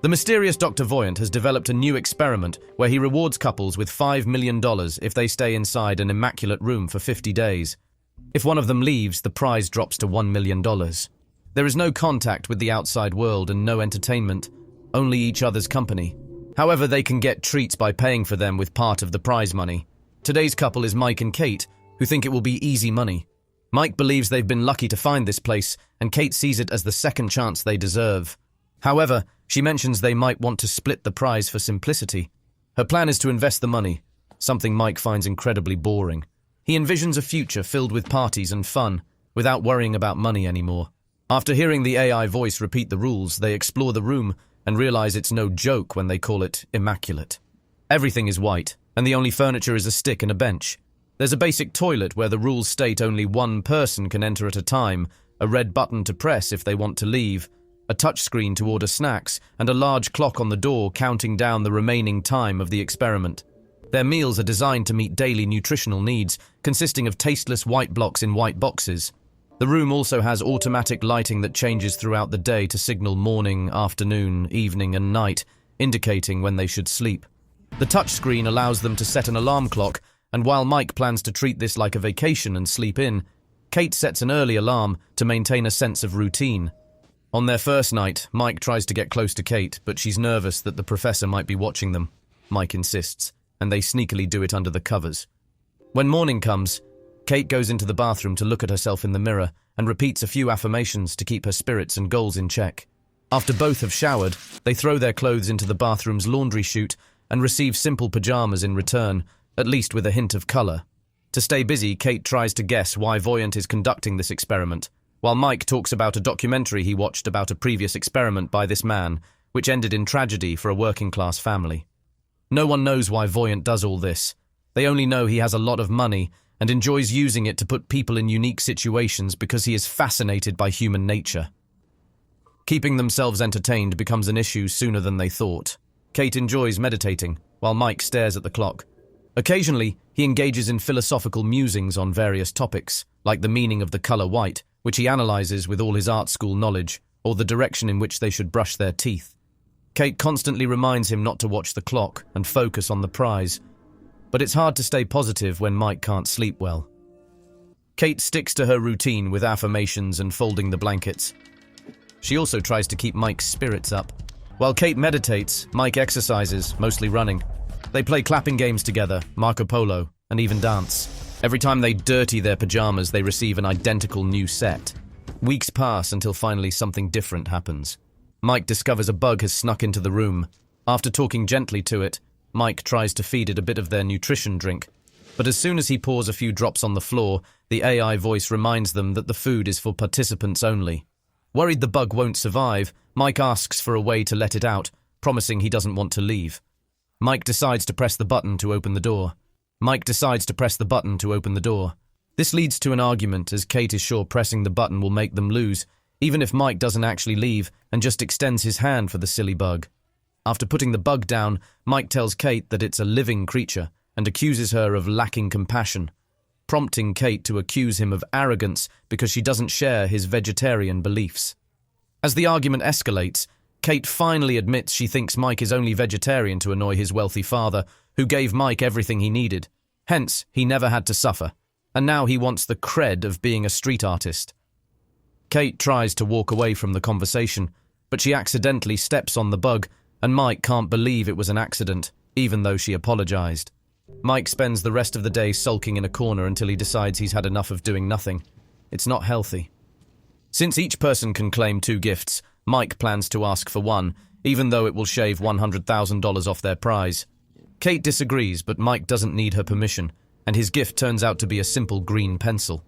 The mysterious Dr. Voyant has developed a new experiment where he rewards couples with $5 million if they stay inside an immaculate room for 50 days. If one of them leaves, the prize drops to $1 million. There is no contact with the outside world and no entertainment, only each other's company. However, they can get treats by paying for them with part of the prize money. Today's couple is Mike and Kate, who think it will be easy money. Mike believes they've been lucky to find this place, and Kate sees it as the second chance they deserve. However, she mentions they might want to split the prize for simplicity. Her plan is to invest the money, something Mike finds incredibly boring. He envisions a future filled with parties and fun, without worrying about money anymore. After hearing the AI voice repeat the rules, they explore the room and realize it's no joke when they call it immaculate. Everything is white, and the only furniture is a stick and a bench. There's a basic toilet where the rules state only one person can enter at a time, a red button to press if they want to leave, a touchscreen to order snacks, and a large clock on the door counting down the remaining time of the experiment. Their meals are designed to meet daily nutritional needs, consisting of tasteless white blocks in white boxes. The room also has automatic lighting that changes throughout the day to signal morning, afternoon, evening, and night, indicating when they should sleep. The touchscreen allows them to set an alarm clock, and while Mike plans to treat this like a vacation and sleep in, Kate sets an early alarm to maintain a sense of routine. On their first night, Mike tries to get close to Kate, but she's nervous that the professor might be watching them. Mike insists, and they sneakily do it under the covers. When morning comes, Kate goes into the bathroom to look at herself in the mirror and repeats a few affirmations to keep her spirits and goals in check. After both have showered, they throw their clothes into the bathroom's laundry chute and receive simple pajamas in return, at least with a hint of color. To stay busy, Kate tries to guess why Voyant is conducting this experiment, while Mike talks about a documentary he watched about a previous experiment by this man, which ended in tragedy for a working-class family. No one knows why Voyant does all this. They only know he has a lot of money and enjoys using it to put people in unique situations because he is fascinated by human nature. Keeping themselves entertained becomes an issue sooner than they thought. Kate enjoys meditating, while Mike stares at the clock. Occasionally, he engages in philosophical musings on various topics, like the meaning of the color white, which he analyzes with all his art school knowledge, or the direction in which they should brush their teeth. Kate constantly reminds him not to watch the clock and focus on the prize, but it's hard to stay positive when Mike can't sleep well. Kate sticks to her routine with affirmations and folding the blankets. She also tries to keep Mike's spirits up. While Kate meditates, Mike exercises, mostly running. They play clapping games together, Marco Polo, and even dance. Every time they dirty their pajamas, they receive an identical new set. Weeks pass until finally something different happens. Mike discovers a bug has snuck into the room. After talking gently to it, Mike tries to feed it a bit of their nutrition drink. But as soon as he pours a few drops on the floor, the AI voice reminds them that the food is for participants only. Worried the bug won't survive, Mike asks for a way to let it out, promising he doesn't want to leave. Mike decides to press the button to open the door. This leads to an argument as Kate is sure pressing the button will make them lose, even if Mike doesn't actually leave and just extends his hand for the silly bug. After putting the bug down, Mike tells Kate that it's a living creature and accuses her of lacking compassion, prompting Kate to accuse him of arrogance because she doesn't share his vegetarian beliefs. As the argument escalates, Kate finally admits she thinks Mike is only vegetarian to annoy his wealthy father, who gave Mike everything he needed. Hence, he never had to suffer, and now he wants the cred of being a street artist. Kate tries to walk away from the conversation, but she accidentally steps on the bug, and Mike can't believe it was an accident, even though she apologized. Mike spends the rest of the day sulking in a corner until he decides he's had enough of doing nothing. It's not healthy. Since each person can claim 2 gifts, Mike plans to ask for one, even though it will shave $100,000 off their prize. Kate disagrees, but Mike doesn't need her permission, and his gift turns out to be a simple green pencil.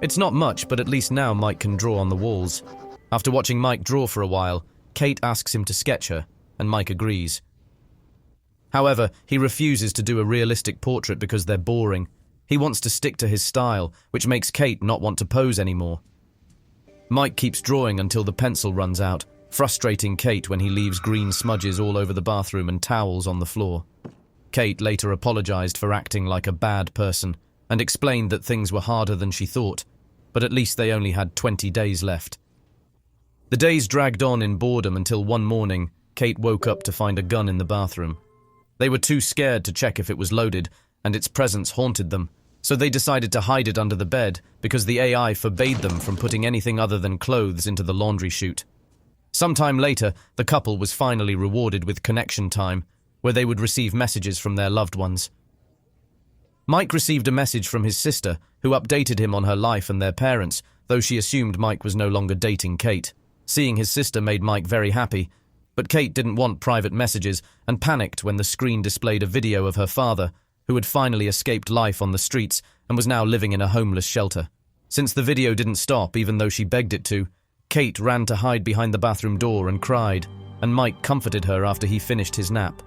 It's not much, but at least now Mike can draw on the walls. After watching Mike draw for a while, Kate asks him to sketch her, and Mike agrees. However, he refuses to do a realistic portrait because they're boring. He wants to stick to his style, which makes Kate not want to pose anymore. Mike keeps drawing until the pencil runs out, frustrating Kate when he leaves green smudges all over the bathroom and towels on the floor. Kate later apologized for acting like a bad person and explained that things were harder than she thought, but at least they only had 20 days left. The days dragged on in boredom until one morning, Kate woke up to find a gun in the bathroom. They were too scared to check if it was loaded, and its presence haunted them, so they decided to hide it under the bed because the AI forbade them from putting anything other than clothes into the laundry chute. Sometime later, the couple was finally rewarded with connection time, where they would receive messages from their loved ones. Mike received a message from his sister, who updated him on her life and their parents, though she assumed Mike was no longer dating Kate. Seeing his sister made Mike very happy, but Kate didn't want private messages and panicked when the screen displayed a video of her father, who had finally escaped life on the streets and was now living in a homeless shelter. Since the video didn't stop, even though she begged it to, Kate ran to hide behind the bathroom door and cried, and Mike comforted her after he finished his nap.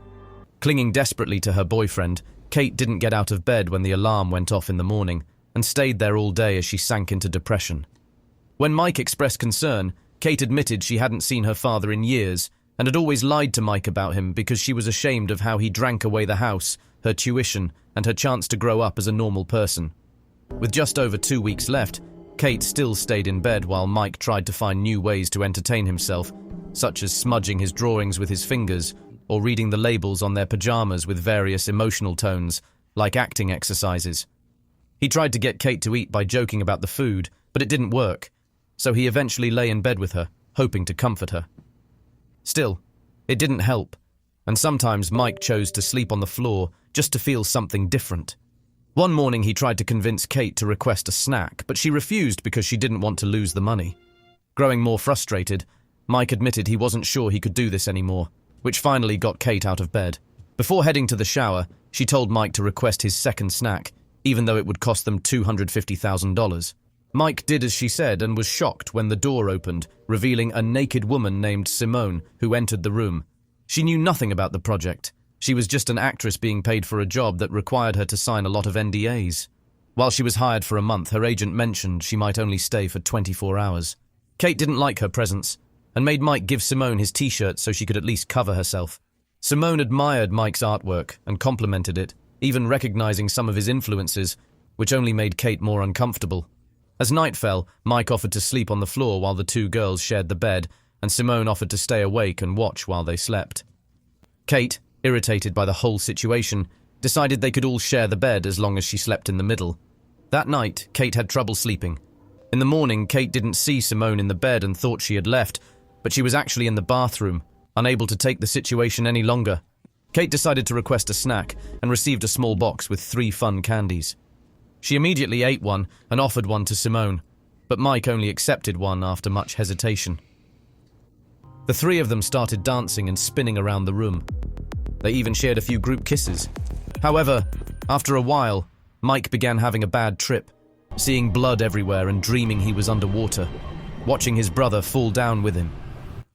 Clinging desperately to her boyfriend, Kate didn't get out of bed when the alarm went off in the morning and stayed there all day as she sank into depression. When Mike expressed concern, Kate admitted she hadn't seen her father in years and had always lied to Mike about him because she was ashamed of how he drank away the house, her tuition, and her chance to grow up as a normal person. With just over 2 weeks left, Kate still stayed in bed while Mike tried to find new ways to entertain himself, such as smudging his drawings with his fingers or reading the labels on their pajamas with various emotional tones, like acting exercises. He tried to get Kate to eat by joking about the food, but it didn't work, so he eventually lay in bed with her, hoping to comfort her. Still, it didn't help, and sometimes Mike chose to sleep on the floor just to feel something different. One morning he tried to convince Kate to request a snack, but she refused because she didn't want to lose the money. Growing more frustrated, Mike admitted he wasn't sure he could do this anymore, which finally got Kate out of bed. Before heading to the shower, she told Mike to request his second snack, even though it would cost them $250,000. Mike did as she said and was shocked when the door opened, revealing a naked woman named Simone who entered the room. She knew nothing about the project. She was just an actress being paid for a job that required her to sign a lot of NDAs. While she was hired for a month, her agent mentioned she might only stay for 24 hours. Kate didn't like her presence and made Mike give Simone his t-shirt so she could at least cover herself. Simone admired Mike's artwork and complimented it, even recognizing some of his influences, which only made Kate more uncomfortable. As night fell, Mike offered to sleep on the floor while the two girls shared the bed, and Simone offered to stay awake and watch while they slept. Kate, irritated by the whole situation, decided they could all share the bed as long as she slept in the middle. That night, Kate had trouble sleeping. In the morning, Kate didn't see Simone in the bed and thought she had left, but she was actually in the bathroom, unable to take the situation any longer. Kate decided to request a snack and received a small box with 3 fun candies. She immediately ate one and offered one to Simone, but Mike only accepted one after much hesitation. The 3 of them started dancing and spinning around the room. They even shared a few group kisses. However, after a while, Mike began having a bad trip, seeing blood everywhere and dreaming he was underwater, watching his brother fall down with him.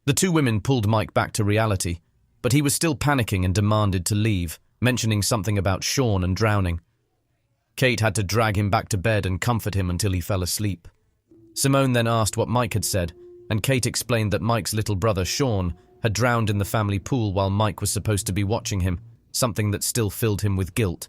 The 2 women pulled Mike back to reality, but he was still panicking and demanded to leave, mentioning something about Sean and drowning. Kate had to drag him back to bed and comfort him until he fell asleep. Simone then asked what Mike had said, and Kate explained that Mike's little brother, Sean, had drowned in the family pool while Mike was supposed to be watching him, something that still filled him with guilt.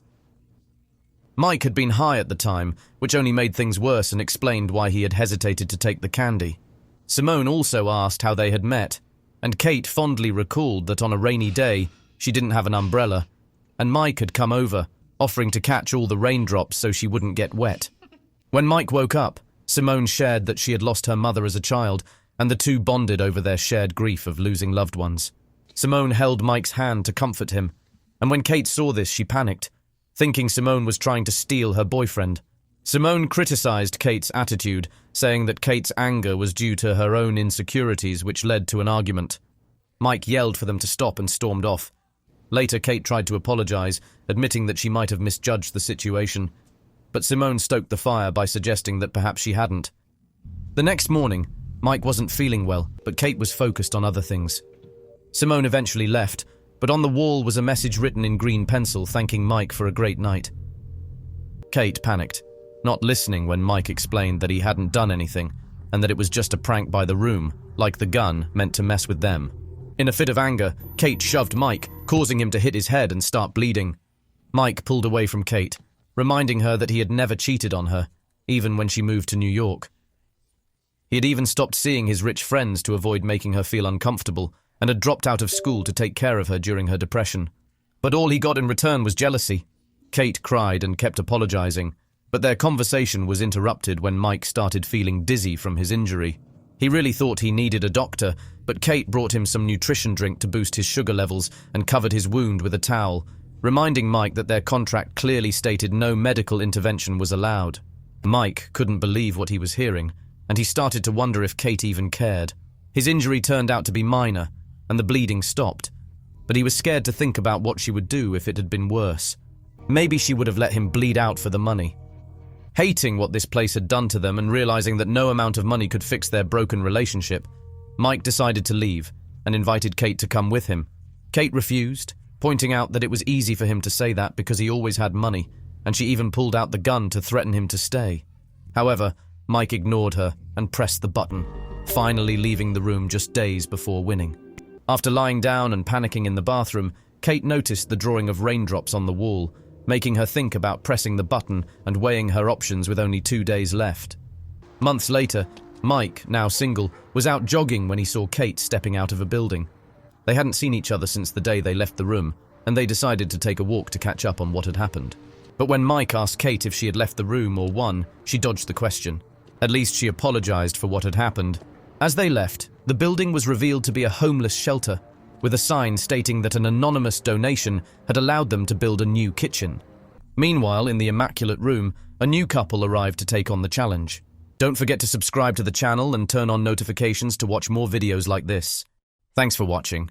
Mike had been high at the time, which only made things worse and explained why he had hesitated to take the candy. Simone also asked how they had met, and Kate fondly recalled that on a rainy day, she didn't have an umbrella, and Mike had come over, offering to catch all the raindrops so she wouldn't get wet. When Mike woke up, Simone shared that she had lost her mother as a child, and the 2 bonded over their shared grief of losing loved ones. Simone held Mike's hand to comfort him, and when Kate saw this, she panicked, thinking Simone was trying to steal her boyfriend. Simone criticized Kate's attitude, saying that Kate's anger was due to her own insecurities, which led to an argument. Mike yelled for them to stop and stormed off. Later, Kate tried to apologize, admitting that she might have misjudged the situation, but Simone stoked the fire by suggesting that perhaps she hadn't. The next morning, Mike wasn't feeling well, but Kate was focused on other things. Simone eventually left, but on the wall was a message written in green pencil thanking Mike for a great night. Kate panicked, not listening when Mike explained that he hadn't done anything and that it was just a prank by the room, like the gun meant to mess with them. In a fit of anger, Kate shoved Mike, causing him to hit his head and start bleeding. Mike pulled away from Kate, reminding her that he had never cheated on her, even when she moved to New York. He had even stopped seeing his rich friends to avoid making her feel uncomfortable and had dropped out of school to take care of her during her depression. But all he got in return was jealousy. Kate cried and kept apologizing, but their conversation was interrupted when Mike started feeling dizzy from his injury. He really thought he needed a doctor, but Kate brought him some nutrition drink to boost his sugar levels and covered his wound with a towel, reminding Mike that their contract clearly stated no medical intervention was allowed. Mike couldn't believe what he was hearing, and he started to wonder if Kate even cared. His injury turned out to be minor, and the bleeding stopped, but he was scared to think about what she would do if it had been worse. Maybe she would have let him bleed out for the money. Hating what this place had done to them and realizing that no amount of money could fix their broken relationship, Mike decided to leave and invited Kate to come with him. Kate refused, pointing out that it was easy for him to say that because he always had money, and she even pulled out the gun to threaten him to stay. However, Mike ignored her and pressed the button, finally leaving the room just days before winning. After lying down and panicking in the bathroom, Kate noticed the drawing of raindrops on the wall, making her think about pressing the button and weighing her options with only 2 days left. Months later, Mike, now single, was out jogging when he saw Kate stepping out of a building. They hadn't seen each other since the day they left the room, and they decided to take a walk to catch up on what had happened. But when Mike asked Kate if she had left the room or won, she dodged the question. At least she apologized for what had happened. As they left, the building was revealed to be a homeless shelter, with a sign stating that an anonymous donation had allowed them to build a new kitchen. Meanwhile, in the immaculate room, a new couple arrived to take on the challenge. Don't forget to subscribe to the channel and turn on notifications to watch more videos like this. Thanks for watching.